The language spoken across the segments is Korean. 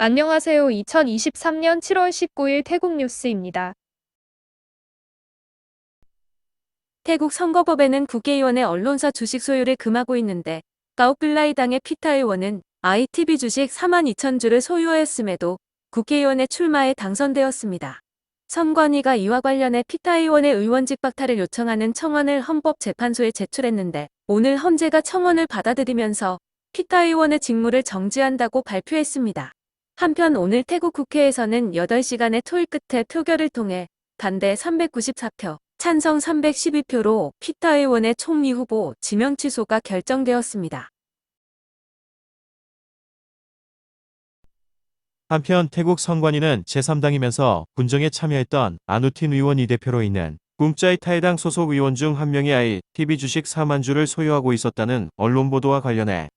안녕하세요. 2023년 7월 19일 태국 뉴스입니다. 태국 선거법에는 국회의원의 언론사 주식 소유를 금하고 있는데 가오필라이당의 피타 의원은 ITV 주식 42,000주를 소유하였음에도 국회의원의 출마에 당선되었습니다. 선관위가 이와 관련해 피타 의원의 의원직 박탈을 요청하는 청원을 헌법재판소에 제출했는데 오늘 헌재가 청원을 받아들이면서 피타 의원의 직무를 정지한다고 발표했습니다. 한편 오늘 태국 국회에서는 8시간의 토의 끝에 표결을 통해 반대 394표, 찬성 312표로 피타 의원의 총리 후보 지명 취소가 결정되었습니다. 한편 태국 선관위는 제3당이면서 군정에 참여했던 아누틴 의원 이 대표로 있는 꿈짜이 타이당 소속 의원 중 한 명이 ITV 주식 4만 주를 소유하고 있었다는 언론 보도와 관련해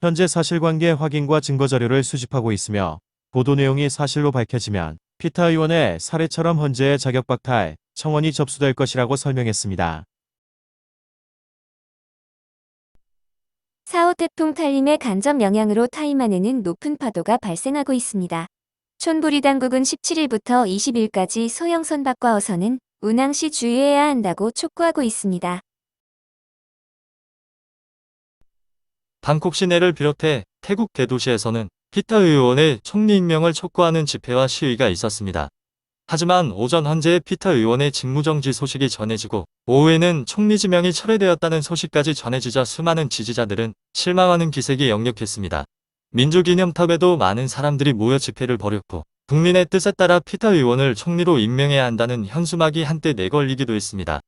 현재 사실관계 확인과 증거자료를 수집하고 있으며 보도 내용이 사실로 밝혀지면 피타 의원의 사례처럼 헌재의 자격 박탈 청원이 접수될 것이라고 설명했습니다. 4호 태풍 탈림의 간접 영향으로 타이만에는 높은 파도가 발생하고 있습니다. 촌부리 당국은 17일부터 20일까지 소형 선박과 어선은 운항 시 주의해야 한다고 촉구하고 있습니다. 방콕 시내를 비롯해 태국 대도시에서는 피타 의원의 총리 임명을 촉구하는 집회와 시위가 있었습니다. 하지만 오전 헌재에 피타 의원의 직무정지 소식이 전해지고 오후에는 총리 지명이 철회되었다는 소식까지 전해지자 수많은 지지자들은 실망하는 기색이 역력했습니다. 민주기념탑에도 많은 사람들이 모여 집회를 벌였고 국민의 뜻에 따라 피타 의원을 총리로 임명해야 한다는 현수막이 한때 내걸리기도 했습니다.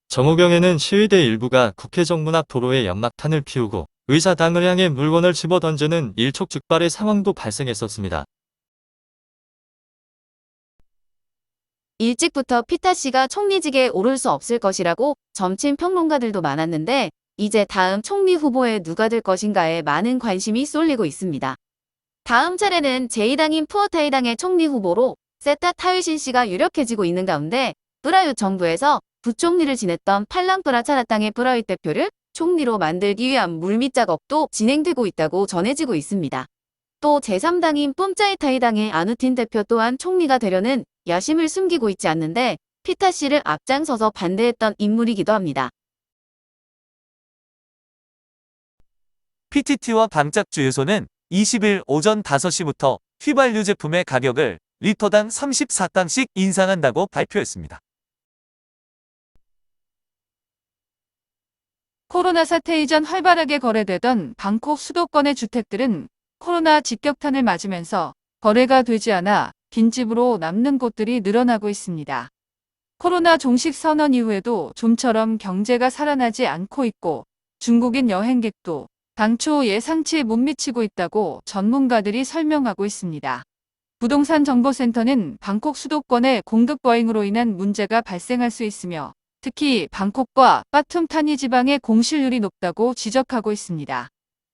정오경에는 시위대 일부가 국회 정문 앞 도로에 연막탄을 피우고 의사당을 향해 물건을 집어던지는 일촉즉발의 상황도 발생했었습니다. 일찍부터 피타 씨가 총리직에 오를 수 없을 것이라고 점친 평론가들도 많았는데 이제 다음 총리 후보에 누가 될 것인가에 많은 관심이 쏠리고 있습니다. 다음 차례는 제2당인 푸어타이당의 총리 후보로 세타 타위신 씨가 유력해지고 있는 가운데 프라윕 정부에서 부총리를 지냈던 팔랑프라 차라당의 프라윕 대표를 총리로 만들기 위한 물밑 작업도 진행되고 있다고 전해지고 있습니다. 또 제3당인 뿜짜이타이당의 아누틴 대표 또한 총리가 되려는 야심을 숨기고 있지 않는데 피타 씨를 앞장서서 반대했던 인물이기도 합니다. PTT와 방짝주유소는 20일 오전 5시부터 휘발유 제품의 가격을 리터당 34깡씩 인상한다고 발표했습니다. 코로나 사태 이전 활발하게 거래되던 방콕 수도권의 주택들은 코로나 직격탄을 맞으면서 거래가 되지 않아 빈집으로 남는 곳들이 늘어나고 있습니다. 코로나 종식 선언 이후에도 좀처럼 경제가 살아나지 않고 있고 중국인 여행객도 당초 예상치에 못 미치고 있다고 전문가들이 설명하고 있습니다. 부동산 정보센터는 방콕 수도권의 공급 과잉으로 인한 문제가 발생할 수 있으며 특히 방콕과 빠툼타니 지방의 공실률이 높다고 지적하고 있습니다.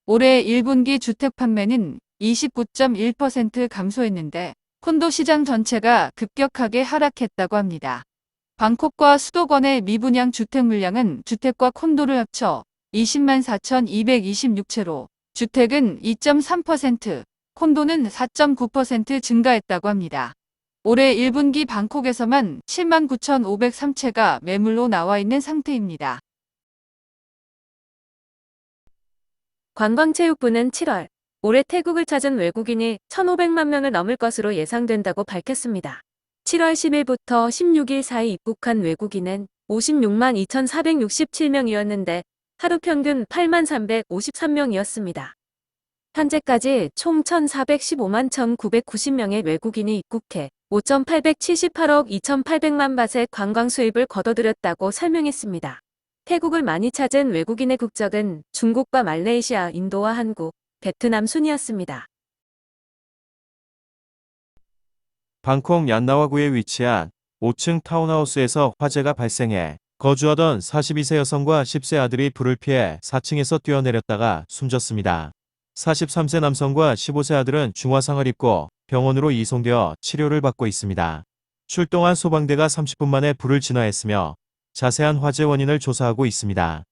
올해 1분기 주택 판매는 29.1% 감소했는데 콘도 시장 전체가 급격하게 하락했다고 합니다. 방콕과 수도권의 미분양 주택 물량은 주택과 콘도를 합쳐 20만 4,226채로 주택은 2.3%, 콘도는 4.9% 증가했다고 합니다. 올해 1분기 방콕에서만 7만 9,503채가 매물로 나와 있는 상태입니다. 관광체육부는 7월 올해 태국을 찾은 외국인이 1,500만 명을 넘을 것으로 예상된다고 밝혔습니다. 7월 10일부터 16일 사이 입국한 외국인은 56만 2,467명이었는데 하루 평균 8만 353명이었습니다. 현재까지 총 1,415만 1,990명의 외국인이 입국해 5,878억 2,800만 바트의 관광 수입을 거둬들였다고 설명했습니다. 태국을 많이 찾은 외국인의 국적은 중국과 말레이시아, 인도와 한국, 베트남 순이었습니다. 방콕 얀나와구에 위치한 5층 타운하우스에서 화재가 발생해 거주하던 42세 여성과 10세 아들이 불을 피해 4층에서 뛰어내렸다가 숨졌습니다. 43세 남성과 15세 아들은 중화상을 입고 병원으로 이송되어 치료를 받고 있습니다. 출동한 소방대가 30분 만에 불을 진화했으며 자세한 화재 원인을 조사하고 있습니다.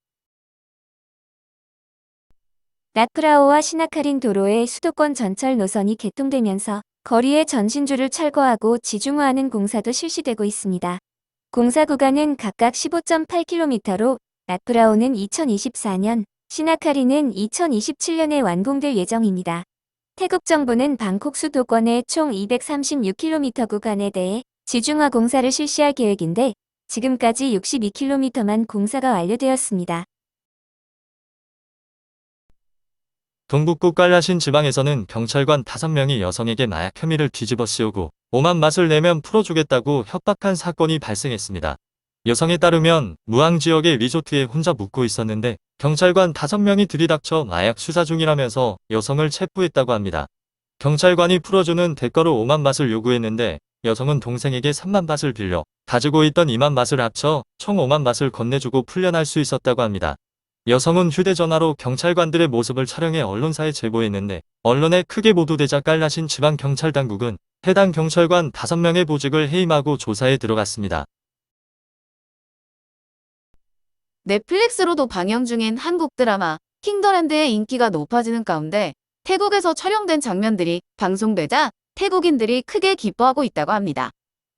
랏프라오와 시나카린 도로의 수도권 전철 노선이 개통되면서 거리의 전신주를 철거하고 지중화하는 공사도 실시되고 있습니다. 공사 구간은 각각 15.8km로 랏프라오는 2024년, 시나카린은 2027년에 완공될 예정입니다. 태국 정부는 방콕 수도권의 총 236km 구간에 대해 지중화 공사를 실시할 계획인데 지금까지 62km만 공사가 완료되었습니다. 동북부 깔라신 지방에서는 경찰관 5명이 여성에게 마약 혐의를 뒤집어 씌우고 오만 맛을 내면 풀어주겠다고 협박한 사건이 발생했습니다. 여성에 따르면 무앙 지역의 리조트에 혼자 묵고 있었는데 경찰관 5명이 들이닥쳐 마약 수사 중이라면서 여성을 체포했다고 합니다. 경찰관이 풀어주는 대가로 5만 맛을 요구했는데 여성은 동생에게 3만 맛을 빌려 가지고 있던 2만 맛을 합쳐 총 5만 맛을 건네주고 풀려날 수 있었다고 합니다. 여성은 휴대전화로 경찰관들의 모습을 촬영해 언론사에 제보했는데 언론에 크게 보도되자 깔라신 지방경찰당국은 해당 경찰관 5명의 보직을 해임하고 조사에 들어갔습니다. 넷플릭스로도 방영 중인 한국 드라마 킹더랜드의 인기가 높아지는 가운데 태국에서 촬영된 장면들이 방송되자 태국인들이 크게 기뻐하고 있다고 합니다.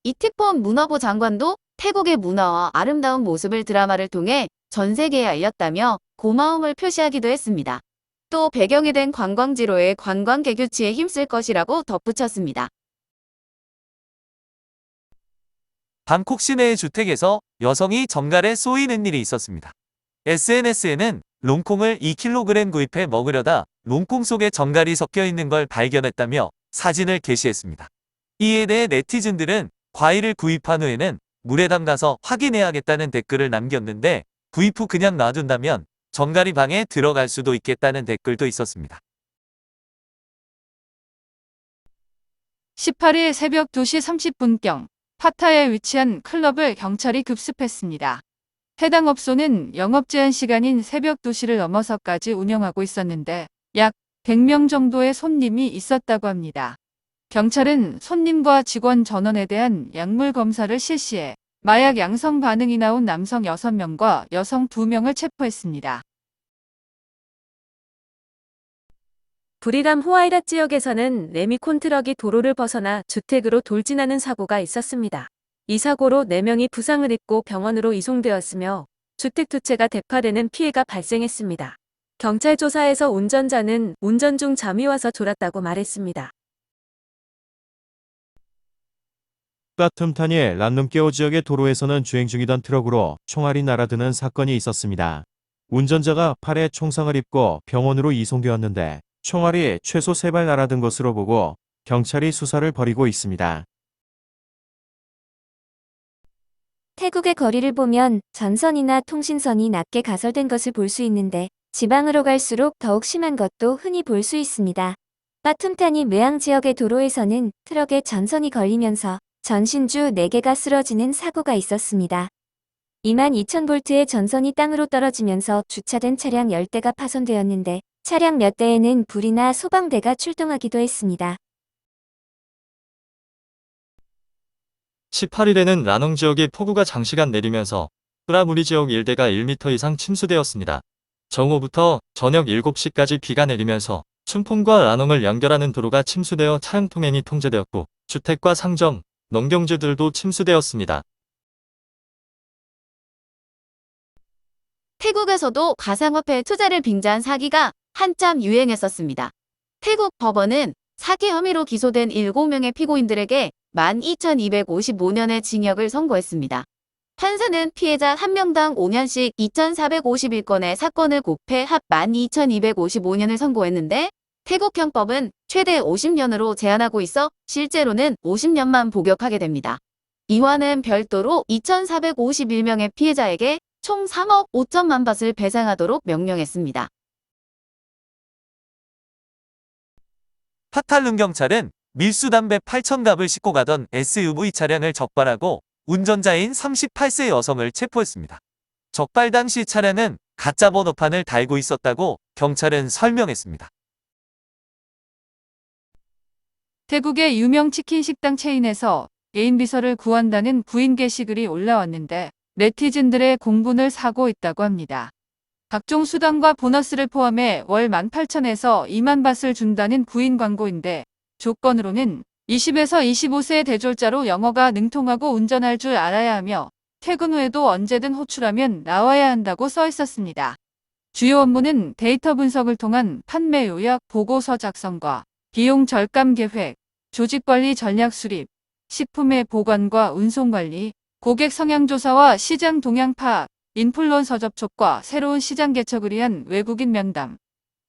이태폰 문화부 장관도 태국의 문화와 아름다운 모습을 드라마를 통해 전 세계에 알렸다며 고마움을 표시하기도 했습니다. 또 배경이 된 관광지로의 관광객 유치에 힘쓸 것이라고 덧붙였습니다. 방콕 시내의 주택에서 여성이 정갈에 쏘이는 일이 있었습니다. SNS에는 롱콩을 2kg 구입해 먹으려다 롱콩 속에 정갈이 섞여 있는 걸 발견했다며 사진을 게시했습니다. 이에 대해 네티즌들은 과일을 구입한 후에는 물에 담가서 확인해야겠다는 댓글을 남겼는데 구입 후 그냥 놔둔다면 정갈이 방에 들어갈 수도 있겠다는 댓글도 있었습니다. 18일 새벽 2시 30분경 파타야에 위치한 클럽을 경찰이 급습했습니다. 해당 업소는 영업 제한 시간인 새벽 2시를 넘어서까지 운영하고 있었는데 약 100명 정도의 손님이 있었다고 합니다. 경찰은 손님과 직원 전원에 대한 약물 검사를 실시해 마약 양성 반응이 나온 남성 6명과 여성 2명을 체포했습니다. 부리람 호아이랏 지역에서는 레미콘 트럭이 도로를 벗어나 주택으로 돌진하는 사고가 있었습니다. 이 사고로 4명이 부상을 입고 병원으로 이송되었으며 주택 두 채가 대파되는 피해가 발생했습니다. 경찰 조사에서 운전자는 운전 중 잠이 와서 졸았다고 말했습니다. 까툼타니의 란눔케오 지역의 도로에서는 주행 중이던 트럭으로 총알이 날아드는 사건이 있었습니다. 운전자가 팔에 총상을 입고 병원으로 이송되었는데 총알이 최소 3발 날아든 것으로 보고 경찰이 수사를 벌이고 있습니다. 태국의 거리를 보면 전선이나 통신선이 낮게 가설된 것을 볼 수 있는데 지방으로 갈수록 더욱 심한 것도 흔히 볼 수 있습니다. 빠툼타니 무앙 지역의 도로에서는 트럭에 전선이 걸리면서 전신주 4개가 쓰러지는 사고가 있었습니다. 22,000볼트의 전선이 땅으로 떨어지면서 주차된 차량 10대가 파손되었는데 차량 몇 대에는 불이나 소방대가 출동하기도 했습니다. 18일에는 라농 지역에 폭우가 장시간 내리면서 프라무리 지역 일대가 1m 이상 침수되었습니다. 정오부터 저녁 7시까지 비가 내리면서 춘폰과 라농을 연결하는 도로가 침수되어 차량 통행이 통제되었고 주택과 상점, 농경지들도 침수되었습니다. 태국에서도 가상화폐 투자를 빙자한 사기가 한참 유행했었습니다. 태국 법원은 사기 혐의로 기소된 7명의 피고인들에게 12,255년의 징역을 선고했습니다. 판사는 피해자 1명당 5년씩 2,451건의 사건을 곱해 합 12,255년을 선고했는데 태국 형법은 최대 50년으로 제한하고 있어 실제로는 50년만 복역하게 됩니다. 이와는 별도로 2,451명의 피해자에게 총 3억 5천만 바트를 배상하도록 명령했습니다. 파탈룸 경찰은 밀수담배 8,000갑을 싣고 가던 SUV 차량을 적발하고 운전자인 38세 여성을 체포했습니다. 적발 당시 차량은 가짜 번호판을 달고 있었다고 경찰은 설명했습니다. 태국의 유명 치킨 식당 체인에서 애인 비서를 구한다는 구인 게시글이 올라왔는데 네티즌들의 공분을 사고 있다고 합니다. 각종 수당과 보너스를 포함해 월 18,000에서 2만 밭을 준다는 구인 광고인데 조건으로는 20에서 25세의 대졸자로 영어가 능통하고 운전할 줄 알아야 하며 퇴근 후에도 언제든 호출하면 나와야 한다고 써 있었습니다. 주요 업무는 데이터 분석을 통한 판매 요약 보고서 작성과 비용 절감 계획, 조직관리 전략 수립, 식품의 보관과 운송 관리, 고객 성향 조사와 시장 동향 파악, 인플루언서 접촉과 새로운 시장 개척을 위한 외국인 면담,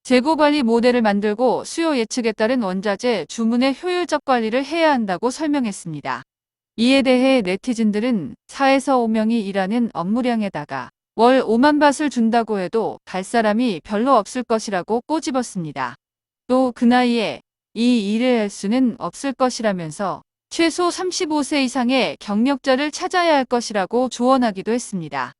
재고 관리 모델을 만들고 수요 예측에 따른 원자재 주문의 효율적 관리를 해야 한다고 설명했습니다. 이에 대해 네티즌들은 4에서 5명이 일하는 업무량에다가 월 5만 밭을 준다고 해도 갈 사람이 별로 없을 것이라고 꼬집었습니다. 또 그 나이에 이 일을 할 수는 없을 것이라면서 최소 35세 이상의 경력자를 찾아야 할 것이라고 조언하기도 했습니다.